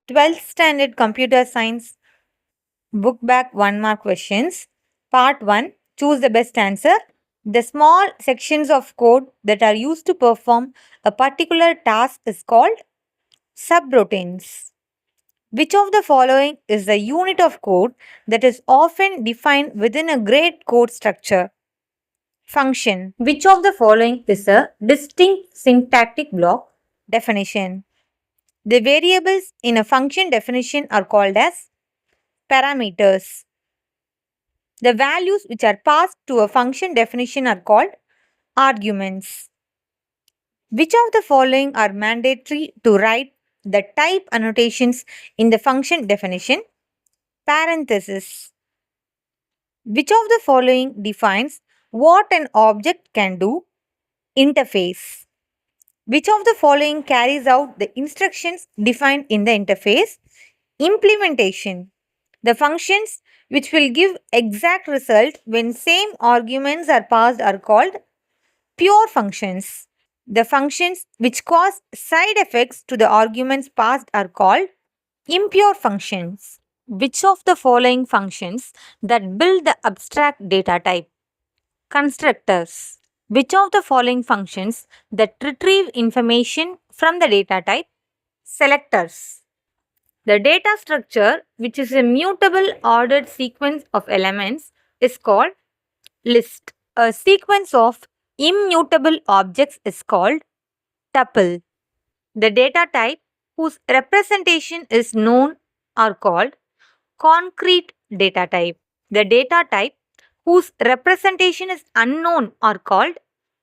12th Standard Computer Science Book Back 1 Mark Questions. Part 1. Choose the best answer. The small sections of code that are used to perform a particular task is called subroutines. Which of the following is the unit of code that is often defined within a great code structure? Function. Which of the following is a distinct syntactic block? Definition. The variables in a function definition are called as parameters. The values which are passed to a function definition are called arguments. Which of the following are mandatory to write the type annotations in the function definition? Parenthesis. Which of the following defines what an object can do? Interface. Which of the following carries out the instructions defined in the interface? Implementation. The functions which will give exact result when same arguments are passed are called pure functions. The functions which cause side effects to the arguments passed are called impure functions. Which of the following functions that build the abstract data type? Constructors. Which of the following functions that retrieve information from the data type? Selectors. The data structure, which is a mutable ordered sequence of elements, is called list. A sequence of immutable objects is called tuple. The data type whose representation is known are called concrete data type. The data type whose representation is unknown are called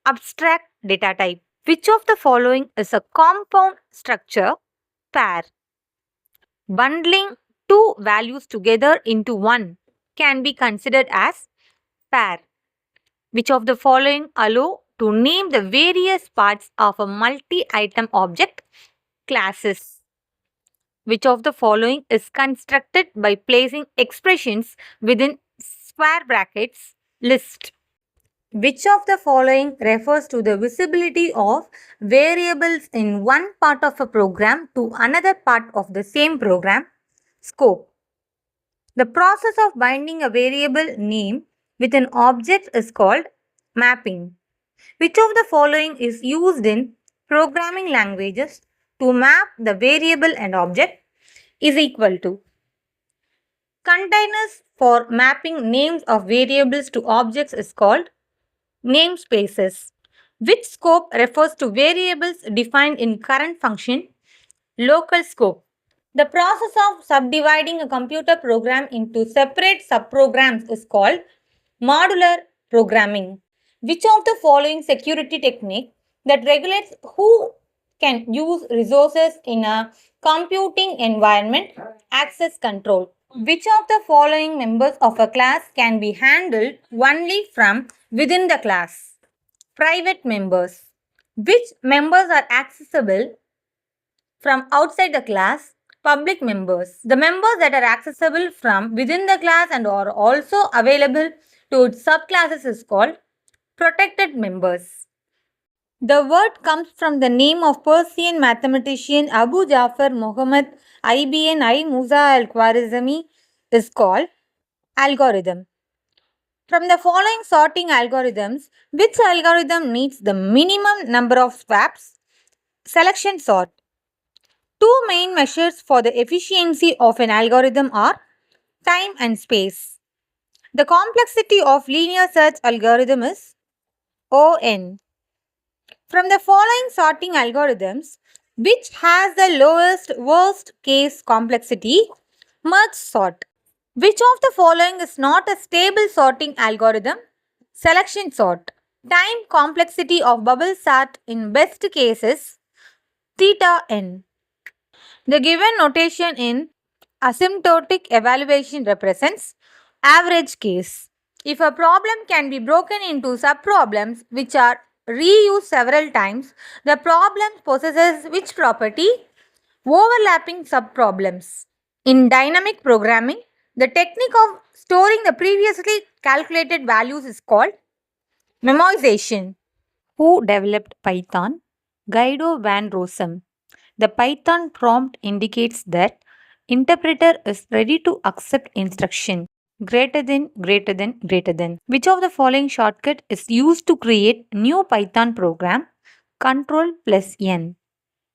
abstract data type. Which of the following is a compound structure? Pair. Bundling two values together into one can be considered as pair. Which of the following allow to name the various parts of a multi-item object? Classes. Which of the following is constructed by placing expressions within square brackets? List. Which of the following refers to the visibility of variables in one part of a program to another part of the same program? Scope. The process of binding a variable name with an object is called mapping. Which of the following is used in programming languages to map the variable and object? Is equal to. Containers for mapping names of variables to objects is called namespaces. Which scope refers to variables defined in current function? Local scope. The process of subdividing a computer program into separate subprograms is called modular programming. Which of the following security technique that regulates who can use resources in a computing environment? Access control. Which of the following members of a class can be handled only from within the class? Private members. Which members are accessible from outside the class? Public members. The members that are accessible from within the class and are also available to its subclasses is called protected members. The word comes from the name of Persian mathematician Abu Jafar Muhammad ibn I Musa al-Khwarizmi is called algorithm. From the following sorting algorithms, which algorithm needs the minimum number of swaps? Selection sort. Two main measures for the efficiency of an algorithm are time and space. The complexity of linear search algorithm is ON. From the following sorting algorithms, which has the lowest worst case complexity? Merge sort. Which of the following is not a stable sorting algorithm? Selection sort. Time complexity of bubble sort in best cases theta n. The given notation in asymptotic evaluation represents average case. If a problem can be broken into subproblems which are reused several times, the problem possesses which property? Overlapping subproblems. In dynamic programming, the technique of storing the previously calculated values is called memoization. Who developed Python? Guido van Rossum. The Python prompt indicates that Interpreter is ready to accept instruction. Greater than, greater than, greater than. Which of the following shortcut is used to create new Python program? Control plus N.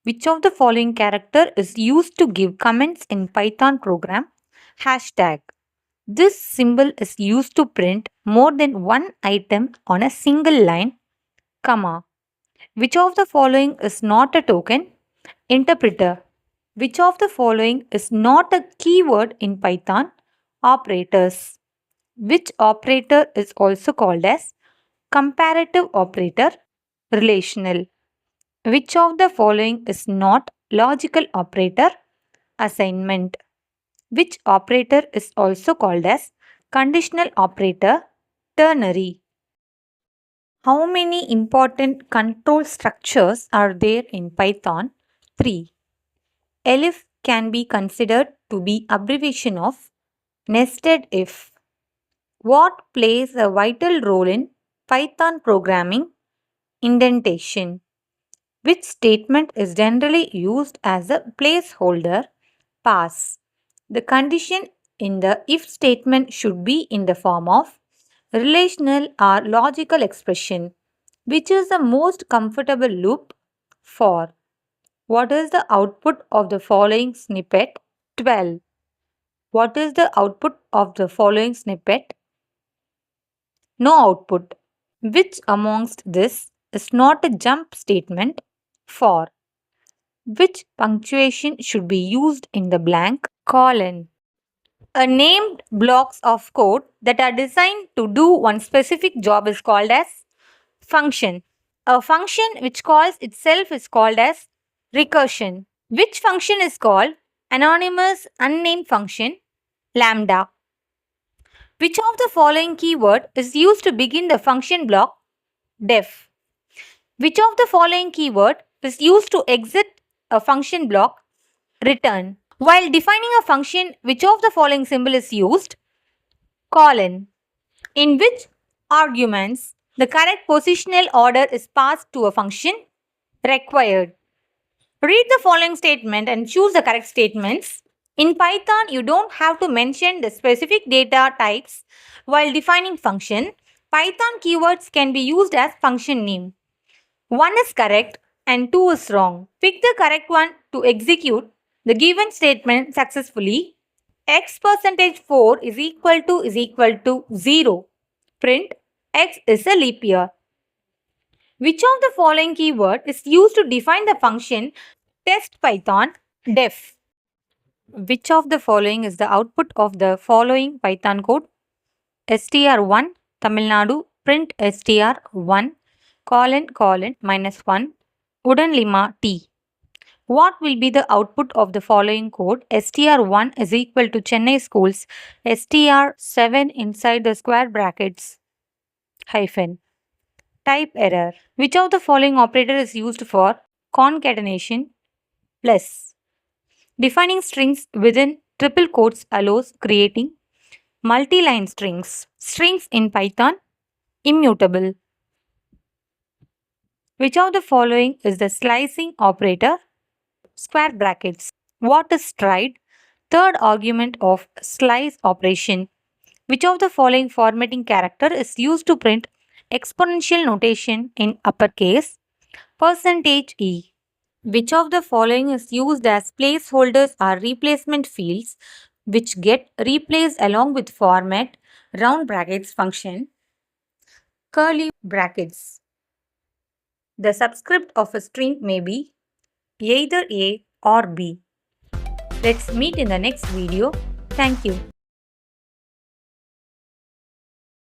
Which of the following character is used to give comments in Python program? Hashtag. This symbol is used to print more than one item on a single line, comma. Which of the following is not a token? Interpreter. Which of the following is not a keyword in Python? Operators. Which operator is also called as comparative operator? Relational. Which of the following is not logical operator? Assignment. Which operator is also called as conditional operator? Ternary. How many important control structures are there in Python? 3. Elif can be considered to be abbreviation of nested if. What plays a vital role in Python programming? Indentation. Which statement is generally used as a placeholder? Pass. The condition in the if statement should be in the form of relational or logical expression. Which is the most comfortable loop? For. What is the output of the following snippet? 12. What is the output of the following snippet? No output. Which amongst this is not a jump statement? For. Which punctuation should be used in the blank? Colon. A named blocks of code that are designed to do one specific job is called as function. A function which calls itself is called as recursion. Which function is called anonymous unnamed function? Lambda. Which of the following keyword is used to begin the function block? Def. Which of the following keyword is used to exit a function block? Return. While defining a function, which of the following symbol is used? Colon. In which arguments the correct positional order is passed to a function? Required. Read the following statement and choose the correct statements. In Python, you don't have to mention the specific data types while defining function. Python keywords can be used as function name. 1 is correct and 2 is wrong. Pick the correct one to execute the given statement successfully. X percentage 4 is equal to 0. Print X is a leap year. Which of the following keyword is used to define the function test Python? Def. Which of the following is the output of the following Python code? str1 Tamil Nadu print str1 -1 wooden lima t. What will be the output of the following code? str1 is equal to Chennai schools str7 inside the square brackets hyphen. Type error. Which of the following operator is used for concatenation? Plus. Defining strings within triple quotes allows creating multi-line strings. Strings in Python, immutable. Which of the following is the slicing operator? Square brackets. What is stride? Third argument of slice operation. Which of the following formatting character is used to print exponential notation in uppercase? %e. Which of the following is used as placeholders or replacement fields which get replaced along with format round brackets function? Curly brackets. The subscript of a string may be either A or B. Let's meet in the next video. Thank you.